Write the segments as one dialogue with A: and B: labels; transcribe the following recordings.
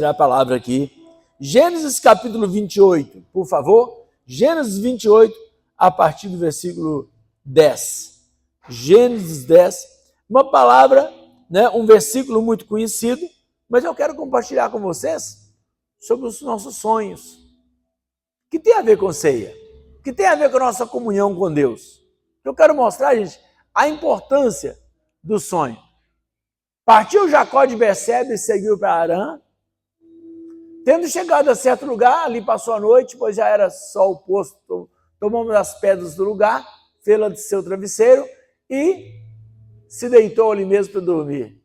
A: A palavra aqui. Gênesis capítulo 28, por favor. Gênesis 28, a partir do versículo 10. Gênesis 10, uma palavra, né, um versículo muito conhecido, mas eu quero compartilhar com vocês sobre os nossos sonhos, que tem a ver com ceia, que tem a ver com a nossa comunhão com Deus. Eu quero mostrar, gente, a importância do sonho. Partiu Jacó de Berseba e seguiu para Harã. Tendo chegado a certo lugar, ali passou a noite, pois já era sol posto, tomou uma das pedras do lugar, fê-la de seu travesseiro e se deitou ali mesmo para dormir.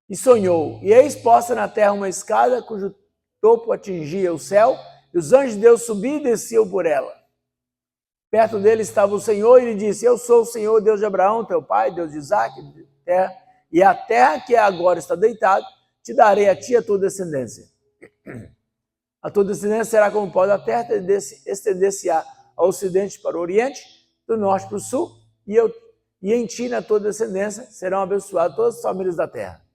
A: E sonhou, e eis posta na terra uma escada cujo topo atingia o céu, e os anjos de Deus subiam e desciam por ela. Perto dele estava o Senhor e lhe disse: Eu sou o Senhor, Deus de Abraão, teu pai, Deus de Isaque, e a terra que agora está deitada, te darei a ti e a tua descendência. A tua descendência será como o pó da terra, estender-se-á ao ocidente para o oriente, do norte para o sul, e em ti, na tua descendência, serão abençoadas todas as famílias da terra.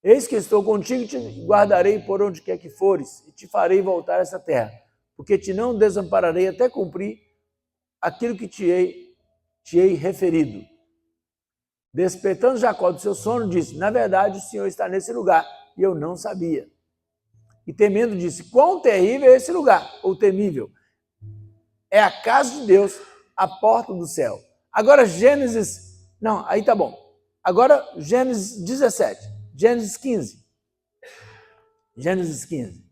A: Eis que estou contigo, te guardarei por onde quer que fores, e te farei voltar a essa terra, porque te não desampararei até cumprir aquilo que te hei referido. Despertando Jacó do seu sono, disse: Na verdade, o Senhor está nesse lugar, e eu não sabia. E temendo disse: Quão terrível é esse lugar, ou temível. É a casa de Deus, a porta do céu. Agora Gênesis, não, aí tá bom. Agora Gênesis 17, Gênesis 15. Gênesis 15.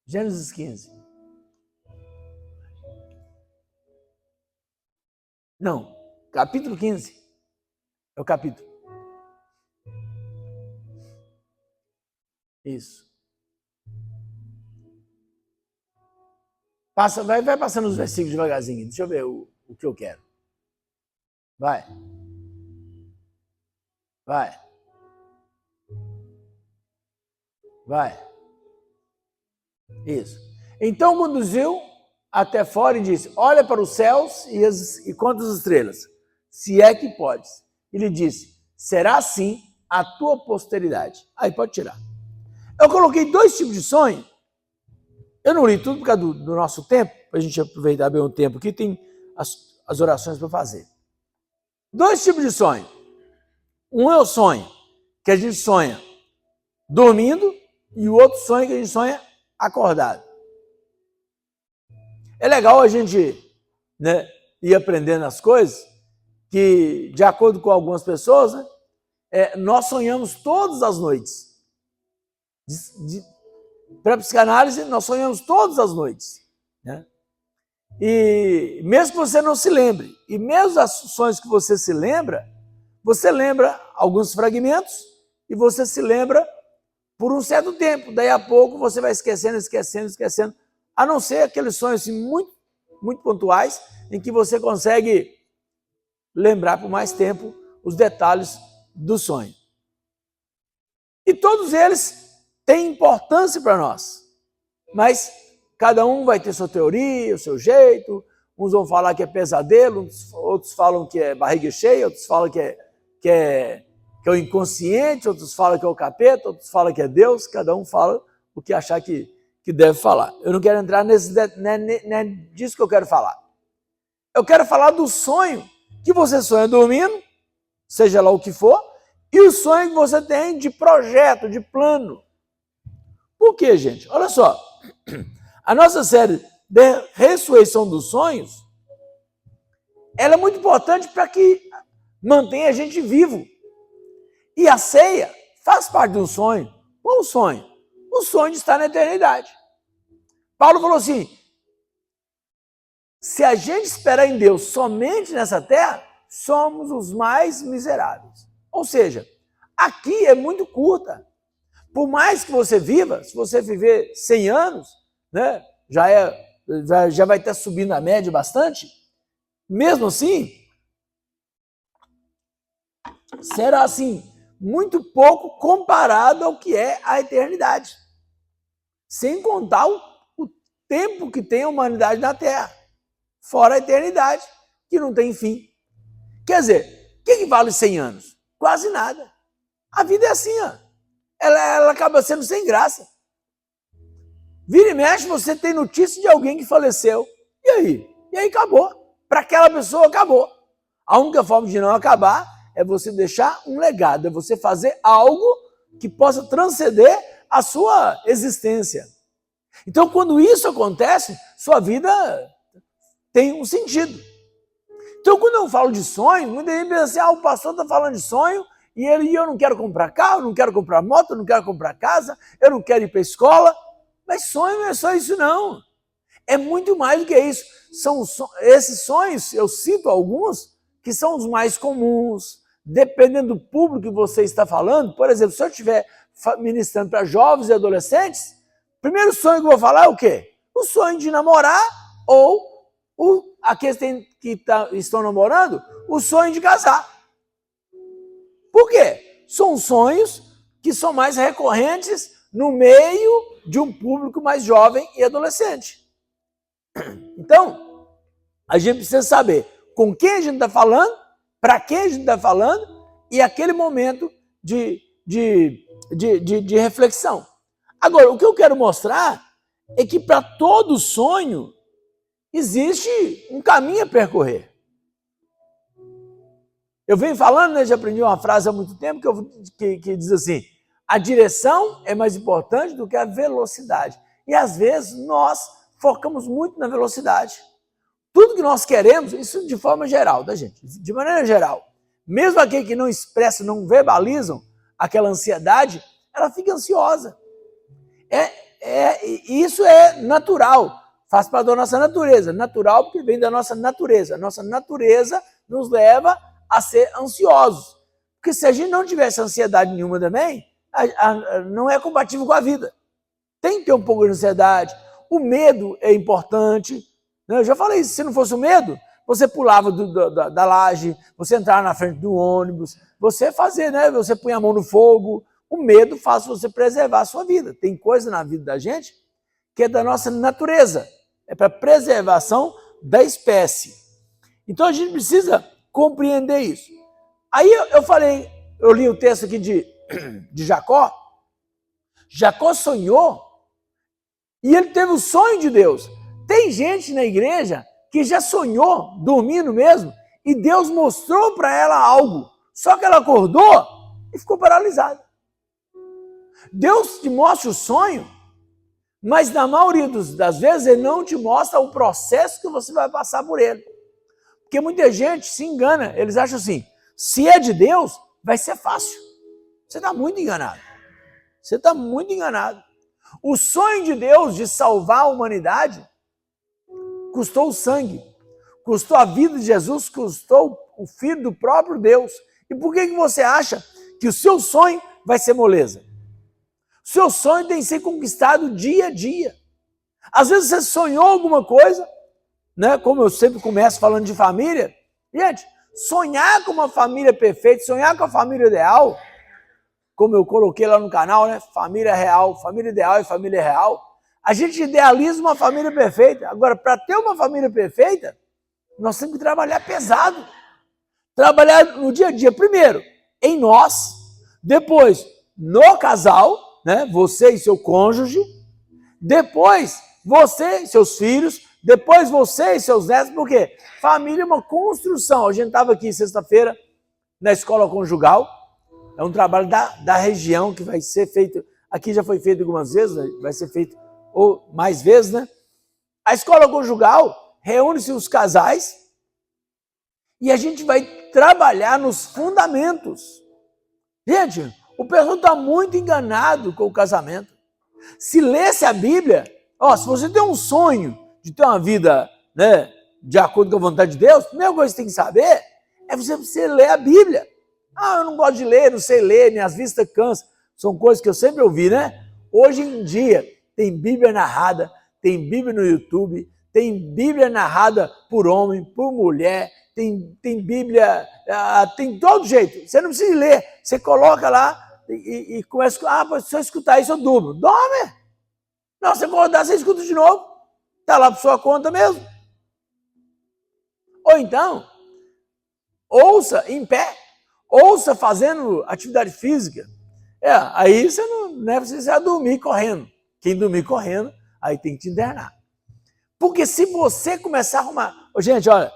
A: Gênesis 15. Não, capítulo 15. É o capítulo. Isso. Vai passando os versículos devagarzinho. Deixa eu ver o que eu quero. Vai. Isso. Então conduziu até fora e disse: Olha para os céus e conta as estrelas, se é que podes. E lhe disse: Será assim a tua posteridade. Aí pode tirar. Eu coloquei 2 tipos de sonho. Eu não li tudo por causa do nosso tempo, para a gente aproveitar bem o tempo aqui, tem as orações para fazer. 2 tipos de sonho. Um é o sonho que a gente sonha dormindo, e o outro sonho que a gente sonha acordado. É legal a gente, né, ir aprendendo as coisas, que de acordo com algumas pessoas, né, nós sonhamos todas as noites. Para a psicanálise, nós sonhamos todas as noites, né? E mesmo que você não se lembre, e mesmo as sonhos que você se lembra, você lembra alguns fragmentos e você se lembra por um certo tempo. Daí a pouco você vai esquecendo, a não ser aqueles sonhos assim, muito, muito pontuais, em que você consegue lembrar por mais tempo os detalhes do sonho. E todos eles têm importância para nós, mas cada um vai ter sua teoria, o seu jeito. Uns vão falar que é pesadelo, outros falam que é barriga cheia, outros falam que é o inconsciente, outros falam que é o capeta, outros falam que é Deus. Cada um fala o que achar que deve falar. Eu não quero entrar disso que eu quero falar. Eu quero falar do sonho que você sonha dormindo, seja lá o que for, e o sonho que você tem de projeto, de plano. Por quê, gente? Olha só, a nossa série de ressurreição dos sonhos, ela é muito importante para que mantenha a gente vivo. E a ceia faz parte de um sonho. Qual o sonho? O sonho de estar na eternidade. Paulo falou assim: se a gente esperar em Deus somente nessa terra, somos os mais miseráveis. Ou seja, aqui é muito curta. Por mais que você viva, se você viver 100 anos, né, já vai estar subindo a média bastante, mesmo assim, será assim, muito pouco comparado ao que é a eternidade. Sem contar o tempo que tem a humanidade na Terra, fora a eternidade, que não tem fim. Quer dizer, o que vale 100 anos? Quase nada. A vida é assim, ó. Ela acaba sendo sem graça. Vira e mexe, você tem notícia de alguém que faleceu. E aí? E aí acabou. Para aquela pessoa, acabou. A única forma de não acabar é você deixar um legado, é você fazer algo que possa transcender a sua existência. Então, quando isso acontece, sua vida tem um sentido. Então, quando eu falo de sonho, muita gente pensa assim, o pastor está falando de sonho e eu não quero comprar carro, não quero comprar moto, não quero comprar casa, eu não quero ir para a escola. Mas sonho não é só isso, não. É muito mais do que isso. Esses sonhos, eu cito alguns, que são os mais comuns. Dependendo do público que você está falando, por exemplo, se eu estiver ministrando para jovens e adolescentes, o primeiro sonho que eu vou falar é o quê? O sonho de namorar ou aqueles que estão namorando, o sonho de casar. Por quê? São sonhos que são mais recorrentes no meio de um público mais jovem e adolescente. Então, a gente precisa saber com quem a gente está falando, para quem a gente está falando e aquele momento de reflexão. Agora, o que eu quero mostrar é que para todo sonho existe um caminho a percorrer. Eu venho falando, né, já aprendi uma frase há muito tempo que diz assim, a direção é mais importante do que a velocidade. E às vezes nós focamos muito na velocidade. Tudo que nós queremos, isso de forma geral, tá, gente? De maneira geral. Mesmo aquele que não expressa, não verbalizam aquela ansiedade, ela fica ansiosa. Isso é natural, faz parte da nossa natureza. Natural porque vem da nossa natureza. A nossa natureza nos leva a ser ansiosos. Porque se a gente não tivesse ansiedade nenhuma também, não é compatível com a vida. Tem que ter um pouco de ansiedade. O medo é importante. Eu já falei isso, se não fosse o medo, você pulava da laje, você entrava na frente do ônibus, você fazia, né? Você punha a mão no fogo. O medo faz você preservar a sua vida. Tem coisa na vida da gente que é da nossa natureza. É para preservação da espécie. Então a gente precisa compreender isso. Aí eu li o texto aqui de Jacó. Jacó sonhou e ele teve o sonho de Deus. Tem gente na igreja que já sonhou, dormindo mesmo, e Deus mostrou para ela algo. Só que ela acordou e ficou paralisada. Deus te mostra o sonho, mas na maioria das vezes ele não te mostra o processo que você vai passar por ele. Porque muita gente se engana, eles acham assim, se é de Deus, vai ser fácil. Você está muito enganado. Você está muito enganado. O sonho de Deus de salvar a humanidade custou o sangue, custou a vida de Jesus, custou o Filho do próprio Deus. E por que você acha que o seu sonho vai ser moleza? O seu sonho tem que ser conquistado dia a dia. Às vezes você sonhou alguma coisa, né? Como eu sempre começo falando de família. Gente, sonhar com uma família perfeita, sonhar com a família ideal, como eu coloquei lá no canal, né? Família real, família ideal e família real. A gente idealiza uma família perfeita. Agora, para ter uma família perfeita, nós temos que trabalhar pesado. Trabalhar no dia a dia. Primeiro, em nós. Depois, no casal, né? Você e seu cônjuge. Depois, você e seus filhos. Depois, você e seus netos. Por quê? Família é uma construção. A gente estava aqui sexta-feira na escola conjugal. É um trabalho da região que vai ser feito. Aqui já foi feito algumas vezes, vai ser feito ou mais vezes, né? A escola conjugal reúne-se os casais e a gente vai trabalhar nos fundamentos. Gente, o pessoal está muito enganado com o casamento. Se lesse a Bíblia, se você tem um sonho de ter uma vida, né, de acordo com a vontade de Deus, a primeira coisa que você tem que saber é você ler a Bíblia. Eu não gosto de ler, não sei ler, minhas vistas cansam. São coisas que eu sempre ouvi, né? Hoje em dia, tem Bíblia narrada, tem Bíblia no YouTube, tem Bíblia narrada por homem, por mulher, tem Bíblia, tem todo jeito. Você não precisa ler, você coloca lá e começa, se eu escutar isso eu durmo. Dorme! Não, você acordar, você escuta de novo. Está lá por sua conta mesmo. Ou então, ouça em pé. ouça fazendo atividade física. Aí você não é você vai dormir correndo. Quem dormir correndo, aí tem que te internar. Porque se você começar a arrumar... Gente, olha,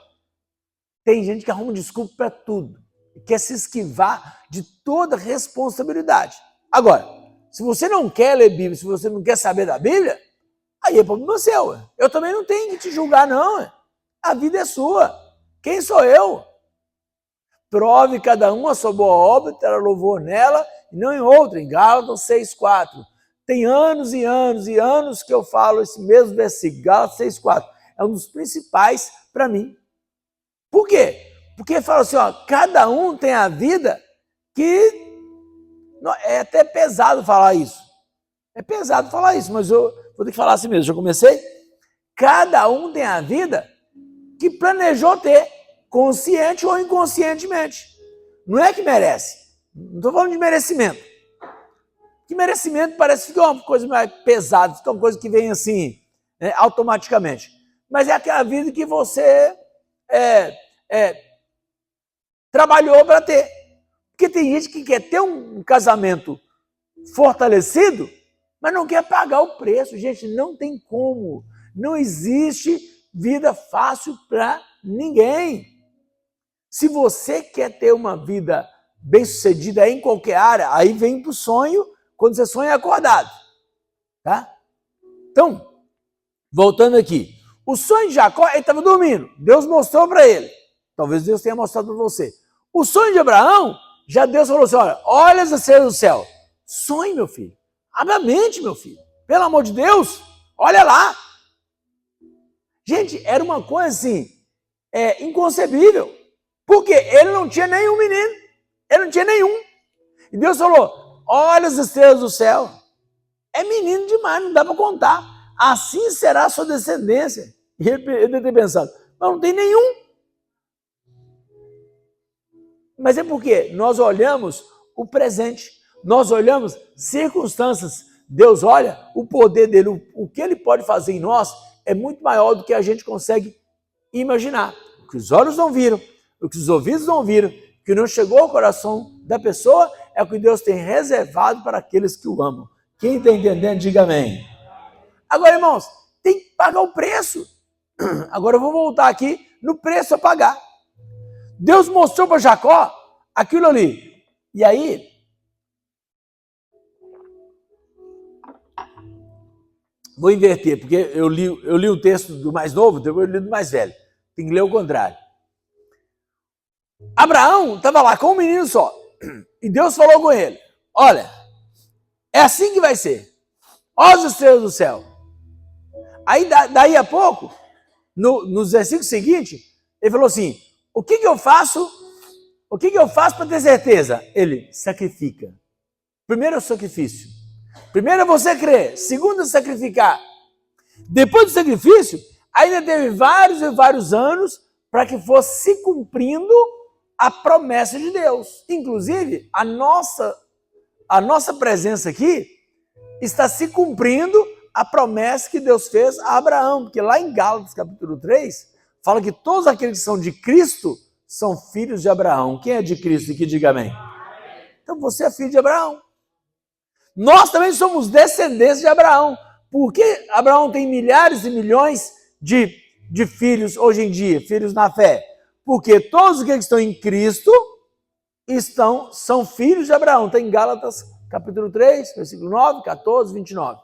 A: tem gente que arruma desculpa para tudo. Quer se esquivar de toda responsabilidade. Agora, se você não quer ler Bíblia, se você não quer saber da Bíblia, aí é problema seu. Eu também não tenho que te julgar, não. A vida é sua. Quem sou eu? Prove cada um a sua boa obra, terá louvor nela e não em outra. Em Gálatas 6,4. Tem anos e anos e anos que eu falo esse mesmo versículo. Gálatas 6,4. É um dos principais para mim. Por quê? Porque fala assim, cada um tem a vida que... É até pesado falar isso. É pesado falar isso, mas eu vou ter que falar assim mesmo. Já comecei? Cada um tem a vida que planejou ter, consciente ou inconscientemente. Não é que merece. Não estou falando de merecimento. Que merecimento parece que é uma coisa mais pesada, fica uma coisa que vem assim, automaticamente. Mas é aquela vida que você trabalhou para ter. Porque tem gente que quer ter um casamento fortalecido, mas não quer pagar o preço. Gente, não tem como. Não existe vida fácil para ninguém. Se você quer ter uma vida bem-sucedida em qualquer área, aí vem para o sonho quando você sonha acordado. Tá? Então, voltando aqui. O sonho de Jacó, ele estava dormindo. Deus mostrou para ele. Talvez Deus tenha mostrado para você. O sonho de Abraão, já Deus falou assim, olha as estrelas do céu. Sonhe, meu filho. Abra a mente, meu filho. Pelo amor de Deus, olha lá. Gente, era uma coisa assim, inconcebível. Porque ele não tinha nenhum menino. Ele não tinha nenhum. E Deus falou, olha as estrelas do céu. É menino demais, não dá para contar. Assim será a sua descendência. E ele deve ter pensado, mas não tem nenhum. Mas é porque nós olhamos o presente, nós olhamos circunstâncias. Deus olha o poder dele, o que ele pode fazer em nós é muito maior do que a gente consegue imaginar. O que os olhos não viram, o que os ouvidos não viram, o que não chegou ao coração da pessoa é o que Deus tem reservado para aqueles que o amam. Quem está entendendo, diga amém. Agora, irmãos, tem que pagar o preço. Agora eu vou voltar aqui no preço a pagar. Deus mostrou para Jacó aquilo ali. E aí, vou inverter, porque eu li o texto do mais novo, depois eu li do mais velho. Tem que ler o contrário. Abraão estava lá com um menino só. E Deus falou com ele, olha, é assim que vai ser. Olha as estrelas do céu. Aí, daí a pouco, nos versículos seguintes, ele falou assim, o que eu faço para ter certeza? Ele sacrifica. Primeiro é o sacrifício. Primeiro é você crer. Segundo é sacrificar. Depois do sacrifício, ainda teve vários e vários anos para que fosse se cumprindo a promessa de Deus. Inclusive, a nossa presença aqui está se cumprindo a promessa que Deus fez a Abraão. Porque lá em Gálatas, capítulo 3, fala que todos aqueles que são de Cristo são filhos de Abraão. Quem é de Cristo e que diga amém? Então você é filho de Abraão. Nós também somos descendentes de Abraão. Por que Abraão tem milhares e milhões de filhos hoje em dia, filhos na fé? Porque todos aqueles que estão em Cristo são filhos de Abraão. Está em Gálatas capítulo 3, versículo 9, 14, 29.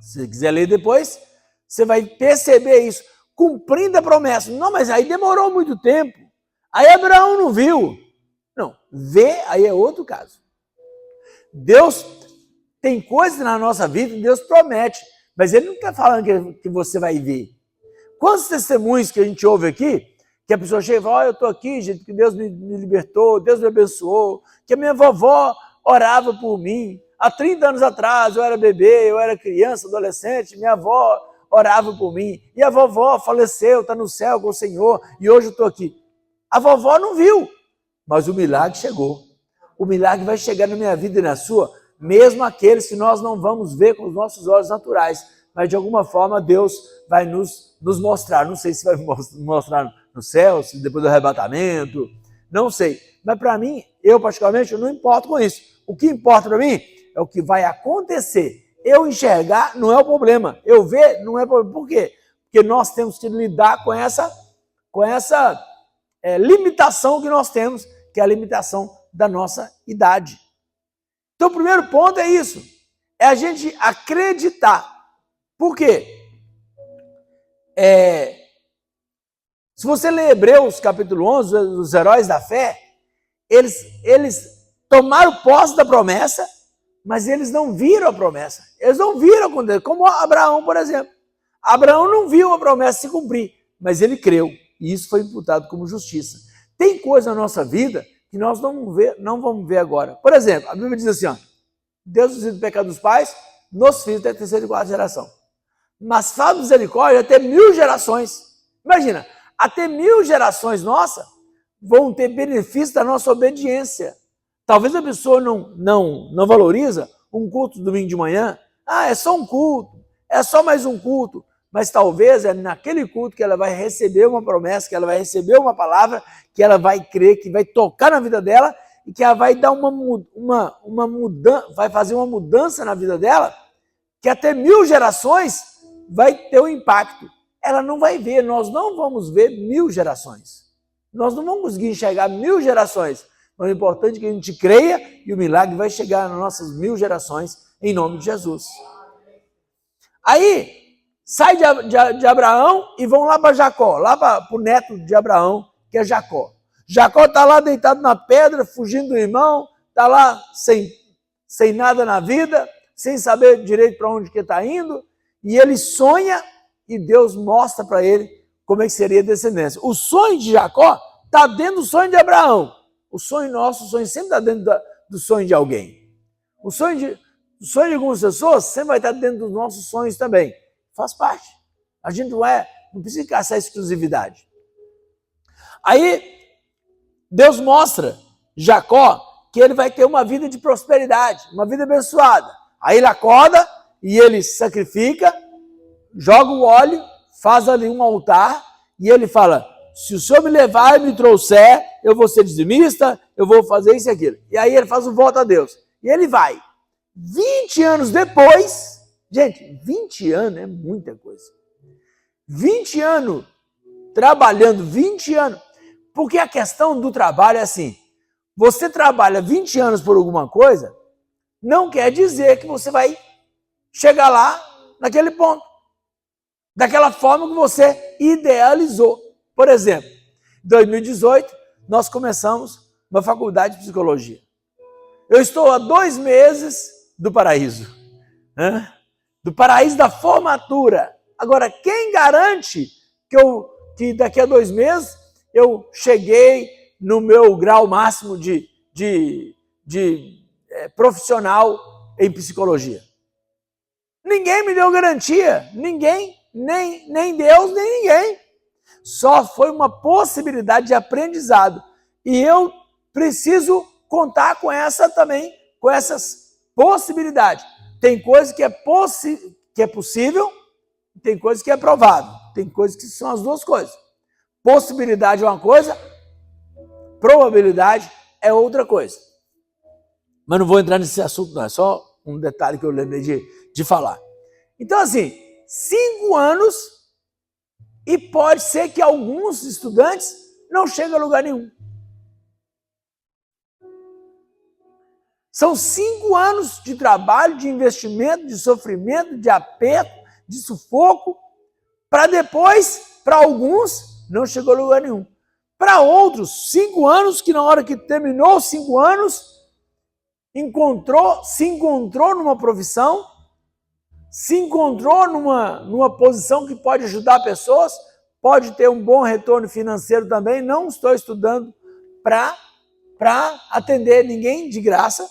A: Se você quiser ler depois, você vai perceber isso. Cumprindo a promessa. Não, mas aí demorou muito tempo. Aí Abraão não viu. Não, ver aí é outro caso. Deus tem coisas na nossa vida que Deus promete, mas Ele não está falando que você vai ver. Quantos testemunhos que a gente ouve aqui, que a pessoa chega e fala, eu estou aqui, gente, que Deus me libertou, Deus me abençoou, que a minha vovó orava por mim. Há 30 anos atrás, eu era bebê, eu era criança, adolescente, minha avó orava por mim. E a vovó faleceu, está no céu com o Senhor, e hoje eu estou aqui. A vovó não viu, mas o milagre chegou. O milagre vai chegar na minha vida e na sua, mesmo aqueles que nós não vamos ver com os nossos olhos naturais. Mas de alguma forma Deus vai nos mostrar. Não sei se vai mostrar no céu, se depois do arrebatamento, Não sei. Mas para mim, eu particularmente, eu não importo com isso. O que importa para mim é o que vai acontecer. Eu enxergar não é o problema. Eu ver não é problema. Por quê? Porque nós temos que lidar com essa limitação que nós temos, que é a limitação da nossa idade. Então, o primeiro ponto é isso. É a gente acreditar. Por quê? Se você ler Hebreus capítulo 11, os heróis da fé, eles tomaram posse da promessa, mas eles não viram a promessa. Eles não viram acontecer, como Abraão, por exemplo. Abraão não viu a promessa se cumprir, mas ele creu, e isso foi imputado como justiça. Tem coisa na nossa vida que nós não vamos ver agora. Por exemplo, a Bíblia diz assim, ó, Deus visita o pecado dos pais nos filhos da terceira e quarta geração. Mas faz misericórdia até 1000 gerações. Imagina, até 1000 gerações nossas vão ter benefício da nossa obediência. Talvez a pessoa não valoriza um culto domingo de manhã. Ah, é só um culto, é só mais um culto. Mas talvez é naquele culto que ela vai receber uma promessa, que ela vai receber uma palavra, que ela vai crer, que vai tocar na vida dela e que ela vai dar uma mudança, vai fazer uma mudança na vida dela, que até 1000 gerações vai ter um impacto. Ela não vai ver, nós não vamos ver 1000 gerações. Nós não vamos conseguir enxergar 1000 gerações. Mas o importante é que a gente creia e o milagre vai chegar nas nossas 1000 gerações, em nome de Jesus. Aí, sai de Abraão e vão lá para Jacó, lá para o neto de Abraão, que é Jacó. Jacó está lá deitado na pedra, fugindo do irmão, está lá sem nada na vida, sem saber direito para onde que está indo, e ele sonha e Deus mostra para ele como é que seria a descendência. O sonho de Jacó está dentro do sonho de Abraão. O sonho nosso, o sonho sempre está dentro do sonho de alguém. O sonho de algumas pessoas sempre vai estar dentro dos nossos sonhos também. Faz parte. A gente não precisa caçar exclusividade. Aí, Deus mostra Jacó que ele vai ter uma vida de prosperidade, uma vida abençoada. Aí ele acorda e ele sacrifica, joga o óleo, faz ali um altar e ele fala, se o Senhor me levar e me trouxer, eu vou ser dizimista, eu vou fazer isso e aquilo. E aí ele faz um voto a Deus. E ele vai. 20 anos depois, gente, 20 anos é muita coisa. 20 anos trabalhando, 20 anos. Porque a questão do trabalho é assim, você trabalha 20 anos por alguma coisa, não quer dizer que você vai chegar lá naquele ponto. Daquela forma que você idealizou. Por exemplo, em 2018, nós começamos uma faculdade de psicologia. Eu estou há 2 meses do paraíso. Né? Do paraíso da formatura. Agora, quem garante que daqui a 2 meses eu cheguei no meu grau máximo de profissional em psicologia? Ninguém me deu garantia. Ninguém, nem Deus, nem ninguém. Só foi uma possibilidade de aprendizado. E eu preciso contar com essas possibilidades. Tem coisa que é possível, tem coisa que é provável. Tem coisas que são as duas coisas. Possibilidade é uma coisa, probabilidade é outra coisa. Mas não vou entrar nesse assunto, não. É só um detalhe que eu lembrei de falar. Então, assim, 5 anos e pode ser que alguns estudantes não cheguem a lugar nenhum. São 5 anos de trabalho, de investimento, de sofrimento, de aperto, de sufoco, para depois, para alguns, não chegou a lugar nenhum. Para outros, 5 anos, que na hora que terminou 5 anos, se encontrou numa profissão, se encontrou numa posição que pode ajudar pessoas, pode ter um bom retorno financeiro também. Não estou estudando para atender ninguém de graça,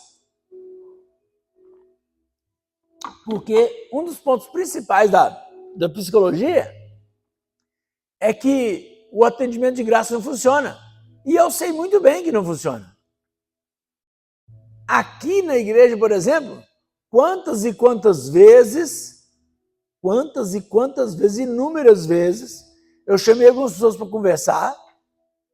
A: porque um dos pontos principais da psicologia é que o atendimento de graça não funciona. E eu sei muito bem que não funciona. Aqui na igreja, por exemplo, quantas e quantas vezes, inúmeras vezes, eu chamei algumas pessoas para conversar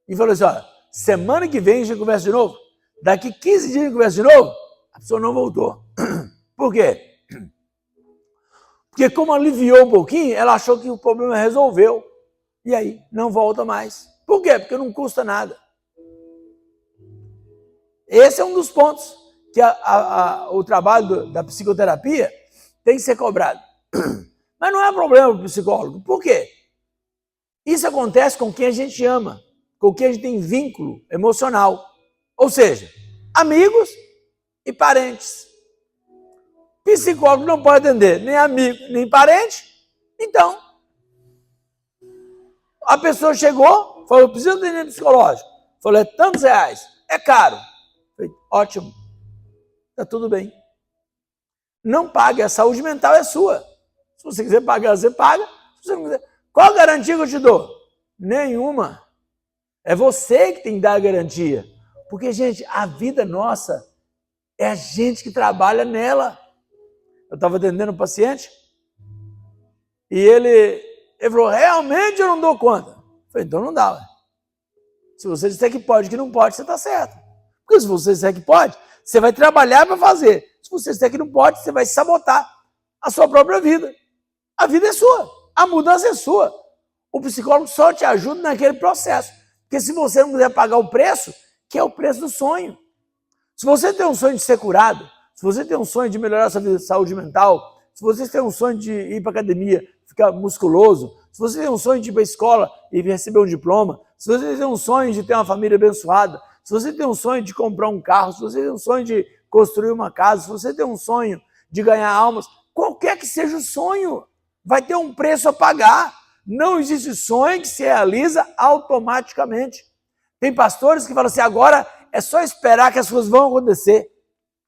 A: e falei assim, olha, semana que vem a gente conversa de novo. Daqui 15 dias a gente conversa de novo. A pessoa não voltou. Por quê? Porque como aliviou um pouquinho, ela achou que o problema resolveu. E aí, não volta mais. Por quê? Porque não custa nada. Esse é um dos pontos que o trabalho da psicoterapia tem que ser cobrado. Mas não é problema para o psicólogo. Por quê? Isso acontece com quem a gente ama, com quem a gente tem vínculo emocional. Ou seja, amigos e parentes. Psicólogo não pode atender nem amigo, nem parente. Então, a pessoa chegou, falou, preciso de atendimento psicológico. Falei, tantos reais, é caro. Falei, ótimo, está tudo bem. Não pague, a saúde mental é sua. Se você quiser pagar, você paga. Se você não quiser, qual a garantia que eu te dou? Nenhuma. É você que tem que dar a garantia. Porque, gente, a vida nossa é a gente que trabalha nela. Eu estava atendendo um paciente e ele falou, realmente eu não dou conta. Eu falei, então não dá. Ué. Se você disser que pode, que não pode, você está certo. Porque se você disser que pode, você vai trabalhar para fazer. Se você disser que não pode, você vai sabotar a sua própria vida. A vida é sua, a mudança é sua. O psicólogo só te ajuda naquele processo. Porque se você não quiser pagar o preço, que é o preço do sonho. Se você tem um sonho de ser curado, se você tem um sonho de melhorar a sua vida, saúde mental, se você tem um sonho de ir para a academia, ficar musculoso, se você tem um sonho de ir para a escola e receber um diploma, se você tem um sonho de ter uma família abençoada, se você tem um sonho de comprar um carro, se você tem um sonho de construir uma casa, se você tem um sonho de ganhar almas, qualquer que seja o sonho, vai ter um preço a pagar. Não existe sonho que se realiza automaticamente. Tem pastores que falam assim, agora é só esperar que as coisas vão acontecer.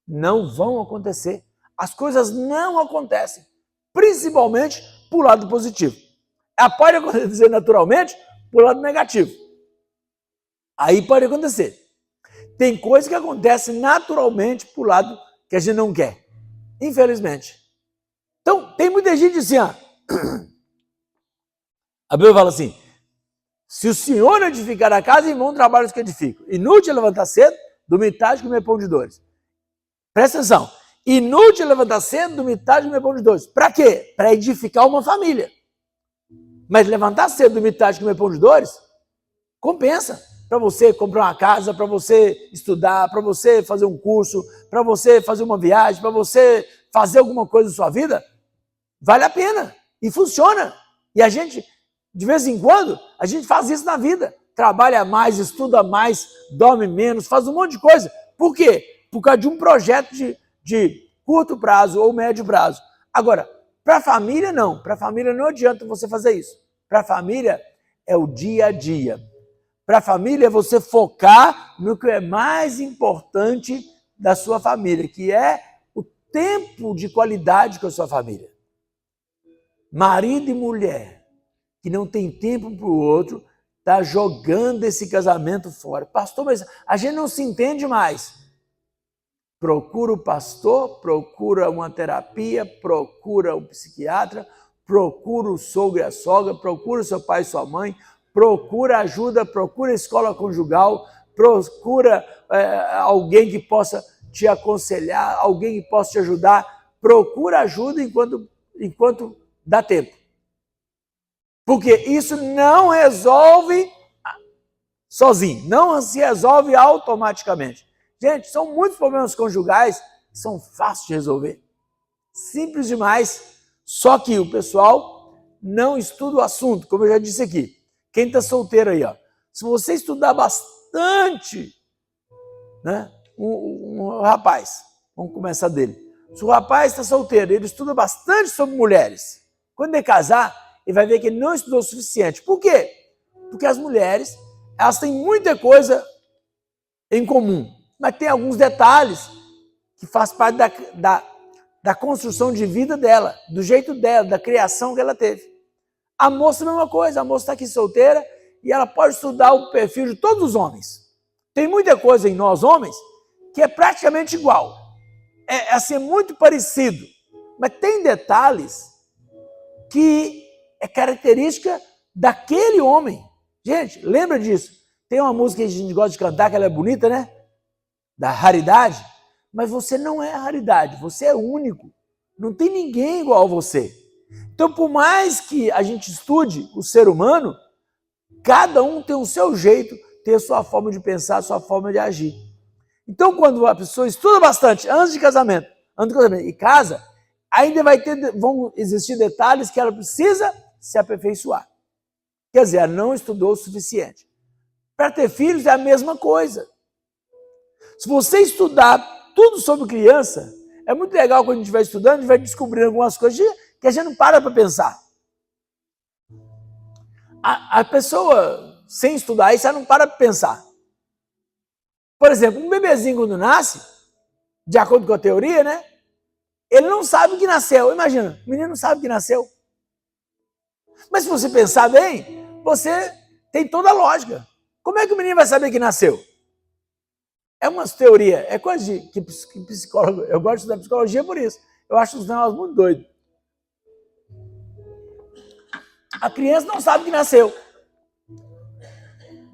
A: Não vão acontecer. As coisas não acontecem, principalmente para o lado positivo. Pode acontecer naturalmente para o lado negativo. Aí pode acontecer. Tem coisa que acontece naturalmente para o lado que a gente não quer, infelizmente. Então, tem muita gente assim, ó. A Bíblia fala assim, se o Senhor não edificar a casa, em vão trabalhos que edificam. Inútil é levantar cedo, dormir tarde, comer pão de dores. Presta atenção. Inútil é levantar cedo, dormir tarde, comer pão de dores. Para quê? Para edificar uma família. Mas levantar cedo, dormir tarde, comer pão de dores, compensa. Para você comprar uma casa, para você estudar, para você fazer um curso, para você fazer uma viagem, para você fazer alguma coisa na sua vida, vale a pena. E funciona. E a gente, de vez em quando, a gente faz isso na vida. Trabalha mais, estuda mais, dorme menos, faz um monte de coisa. Por quê? Por causa de um projeto de curto prazo ou médio prazo. Agora, para a família, não. Para a família não adianta você fazer isso. Para a família é o dia a dia. Para a família é você focar no que é mais importante da sua família, que é o tempo de qualidade com a sua família. Marido e mulher que não tem tempo para o outro, está jogando esse casamento fora. Pastor, mas a gente não se entende mais. Procura o pastor, procura uma terapia, procura um psiquiatra, procura o sogro e a sogra, procura o seu pai e sua mãe, procura ajuda, procura escola conjugal, procura alguém que possa te aconselhar, alguém que possa te ajudar. Procura ajuda enquanto dá tempo. Porque isso não resolve sozinho, não se resolve automaticamente. Gente, são muitos problemas conjugais que são fáceis de resolver. Simples demais, só que o pessoal não estuda o assunto, como eu já disse aqui. Quem está solteiro aí, ó, se você estudar bastante, né, um rapaz, vamos começar dele. Se o rapaz está solteiro, ele estuda bastante sobre mulheres. Quando ele casar, ele vai ver que ele não estudou o suficiente. Por quê? Porque as mulheres, elas têm muita coisa em comum, mas tem alguns detalhes que faz parte da construção de vida dela, do jeito dela, da criação que ela teve. A moça é a mesma coisa, a moça está aqui solteira e ela pode estudar o perfil de todos os homens. Tem muita coisa em nós homens que é praticamente igual. É assim, muito parecido, mas tem detalhes que é característica daquele homem. Gente, lembra disso. Tem uma música que a gente gosta de cantar, que ela é bonita, né? Da raridade. Mas você não é raridade, você é único. Não tem ninguém igual a você. Então, por mais que a gente estude o ser humano, cada um tem o seu jeito, tem a sua forma de pensar, a sua forma de agir. Então, quando a pessoa estuda bastante antes de casamento, e casa, ainda vão existir detalhes que ela precisa se aperfeiçoar. Quer dizer, ela não estudou o suficiente. Para ter filhos é a mesma coisa. Se você estudar tudo sobre criança, é muito legal quando a gente vai estudando, a gente vai descobrindo algumas coisas que a gente não para pensar. A pessoa, sem estudar isso, ela não para pensar. Por exemplo, um bebezinho quando nasce, de acordo com a teoria, né? Ele não sabe que nasceu. Imagina, o menino não sabe que nasceu. Mas se você pensar bem, você tem toda a lógica. Como é que o menino vai saber que nasceu? É uma teoria, é coisa que psicólogo... Eu gosto de estudar psicologia por isso. Eu acho os negócios muito doidos. A criança não sabe que nasceu.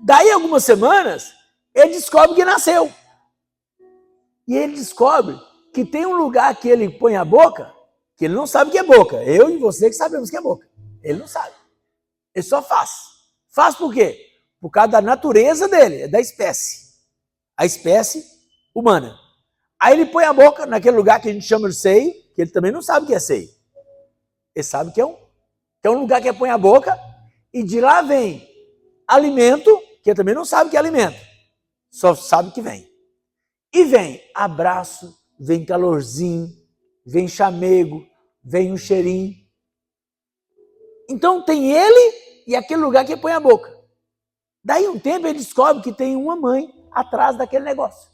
A: Daí, algumas semanas, ele descobre que nasceu. E ele descobre que tem um lugar que ele põe a boca, que ele não sabe que é boca. Eu e você que sabemos que é boca. Ele não sabe. Ele só faz. Faz por quê? Por causa da natureza dele, da espécie. A espécie humana. Aí ele põe a boca naquele lugar que a gente chama de seio, que ele também não sabe que é seio. Ele sabe que é um lugar que ele põe a boca, e de lá vem alimento, que ele também não sabe que é alimento. Só sabe que vem. E vem abraço, vem calorzinho, vem chamego, vem um cheirinho. Então tem ele e aquele lugar que ele põe a boca. Daí um tempo ele descobre que tem uma mãe atrás daquele negócio.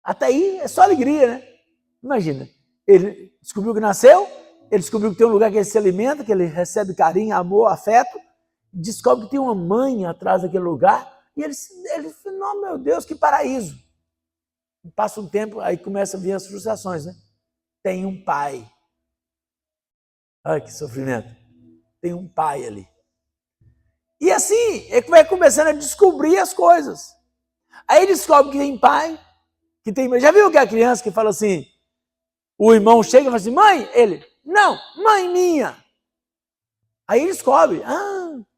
A: Até aí é só alegria, né? Imagina, ele descobriu que nasceu, ele descobriu que tem um lugar que ele se alimenta, que ele recebe carinho, amor, afeto, descobre que tem uma mãe atrás daquele lugar, e ele fala, não, meu Deus, que paraíso. Passa um tempo, aí começa a vir as frustrações, né? Tem um pai. Ai, que sofrimento. Tem um pai ali. E assim, ele vai começando a descobrir as coisas. Aí ele descobre que tem pai, que tem mãe. Já viu que a criança que fala assim, o irmão chega e fala assim, mãe, ele, não, mãe minha. Aí ele descobre,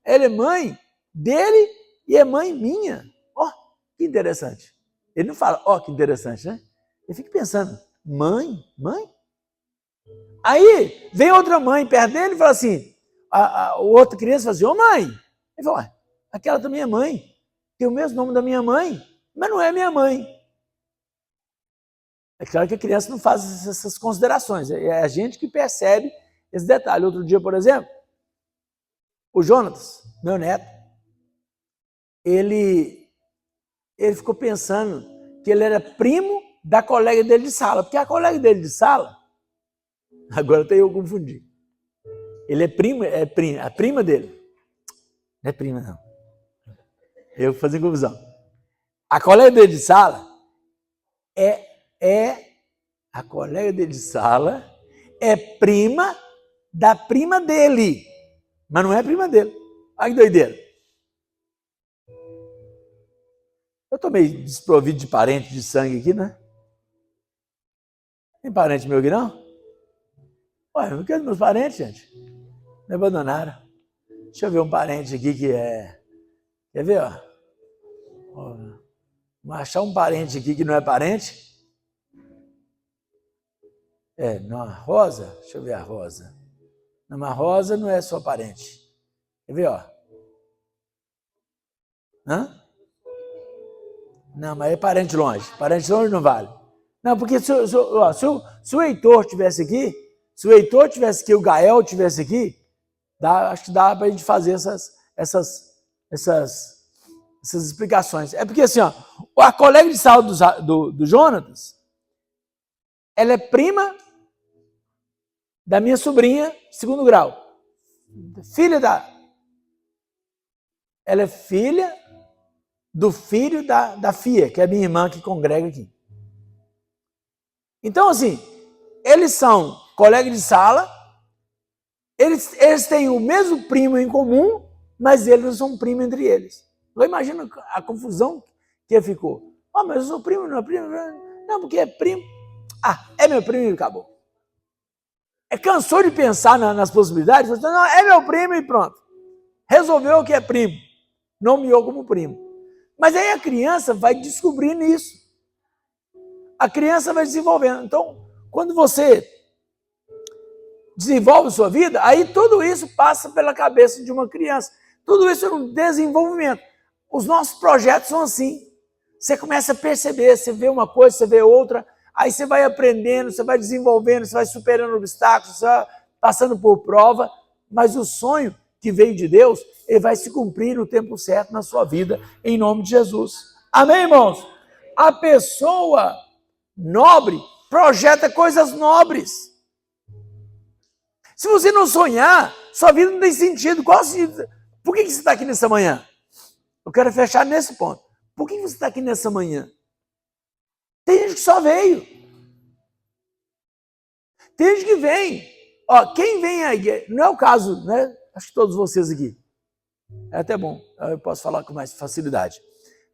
A: ele é mãe dele e é mãe minha. Ó, que interessante. Ele não fala, ó, que interessante, né? Ele fica pensando, mãe? Aí vem outra mãe perto dele e fala assim, a outra criança fala assim, ô mãe. Ele fala, aquela também é mãe, tem o mesmo nome da minha mãe, mas não é minha mãe. É claro que a criança não faz essas considerações, é a gente que percebe esse detalhe. Outro dia, por exemplo, o Jonatas, meu neto, ele ficou pensando que ele era primo da colega dele de sala, porque a colega dele de sala, agora até eu confundi, ele é primo, a prima dele. Não é prima, não. Eu vou fazer confusão. A colega dele de sala a colega dele de sala é prima da prima dele, mas não é prima dele. Olha que doideira. Eu estou meio desprovido de parente de sangue aqui, né? Tem parente meu aqui, não? Ué, não quero meus parentes, gente. Me abandonaram. Deixa eu ver um parente aqui que é... Quer ver, ó? Vamos achar um parente aqui que não é parente. Não, a Rosa. Deixa eu ver a Rosa. Não, mas a Rosa não é sua parente. Quer ver, ó? Hã? Não, mas é parente longe. Parente longe não vale. Não, porque se o Heitor estivesse aqui, o Gael estivesse aqui, acho que dá para a gente fazer essas explicações. É porque assim, ó, a colega de sala do Jonatas, ela é prima da minha sobrinha, segundo grau. Ela é filha do filho da Fia, que é minha irmã que congrega aqui. Então, assim, eles são colegas de sala, eles têm o mesmo primo em comum, mas eles não são primos entre eles. Eu imagino a confusão que ficou. Ah, mas eu sou primo, não é primo? Não, porque é primo. Ah, é meu primo e acabou. Cansou de pensar nas possibilidades? Não, é meu primo e pronto. Resolveu que é primo. Nomeou como primo. Mas aí a criança vai descobrindo isso. A criança vai desenvolvendo. Então, quando você desenvolve sua vida, aí tudo isso passa pela cabeça de uma criança. Tudo isso é um desenvolvimento. Os nossos projetos são assim. Você começa a perceber, você vê uma coisa, você vê outra, aí você vai aprendendo, você vai desenvolvendo, você vai superando obstáculos, você vai passando por prova, mas o sonho que veio de Deus, ele vai se cumprir no tempo certo na sua vida, em nome de Jesus. Amém, irmãos? A pessoa nobre projeta coisas nobres. Se você não sonhar, sua vida não tem sentido. Qual sentido? Por que você está aqui nessa manhã? Eu quero fechar nesse ponto. Por que você está aqui nessa manhã? Tem gente que só veio. Tem gente que vem. Ó, quem vem à igreja, não é o caso, né? Acho que todos vocês aqui. É até bom, eu posso falar com mais facilidade.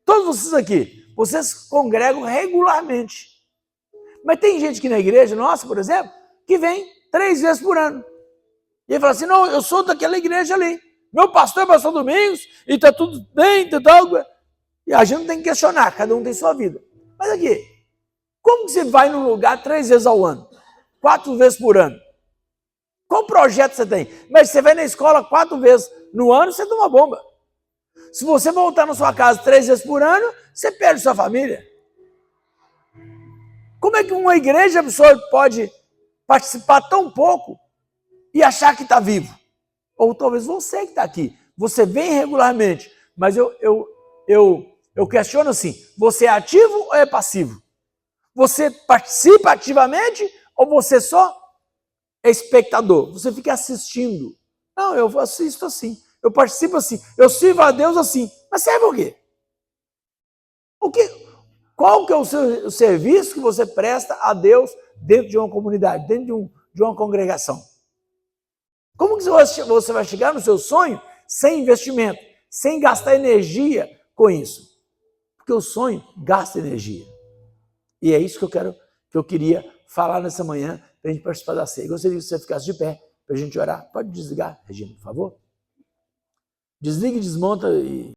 A: Todos vocês aqui, vocês congregam regularmente. Mas tem gente aqui na igreja nossa, por exemplo, que vem 3 vezes por ano. E ele fala assim, não, eu sou daquela igreja ali. Meu pastor é pastor Domingos, e está tudo bem, tá tal. E a gente não tem que questionar, cada um tem sua vida. Mas aqui, como que você vai num lugar 3 vezes ao ano? 4 vezes por ano? Qual projeto você tem? Mas você vai na escola 4 vezes no ano, você toma bomba. Se você voltar na sua casa 3 vezes por ano, você perde sua família. Como é que uma igreja a pessoa pode participar tão pouco e achar que está vivo? Ou talvez você que está aqui, você vem regularmente, mas eu questiono assim, você é ativo ou é passivo? Você participa ativamente ou você só é espectador? Você fica assistindo. Não, eu assisto assim, eu participo assim, eu sirvo a Deus assim. Mas serve o quê? Qual que é o serviço que você presta a Deus dentro de uma comunidade, dentro de uma congregação? Como que você vai chegar no seu sonho sem investimento, sem gastar energia com isso? Porque o sonho gasta energia. E é isso que eu queria falar nessa manhã para a gente participar da ceia. Gostaria que você ficasse de pé para a gente orar. Pode desligar, Regina, por favor? Desliga e desmonta e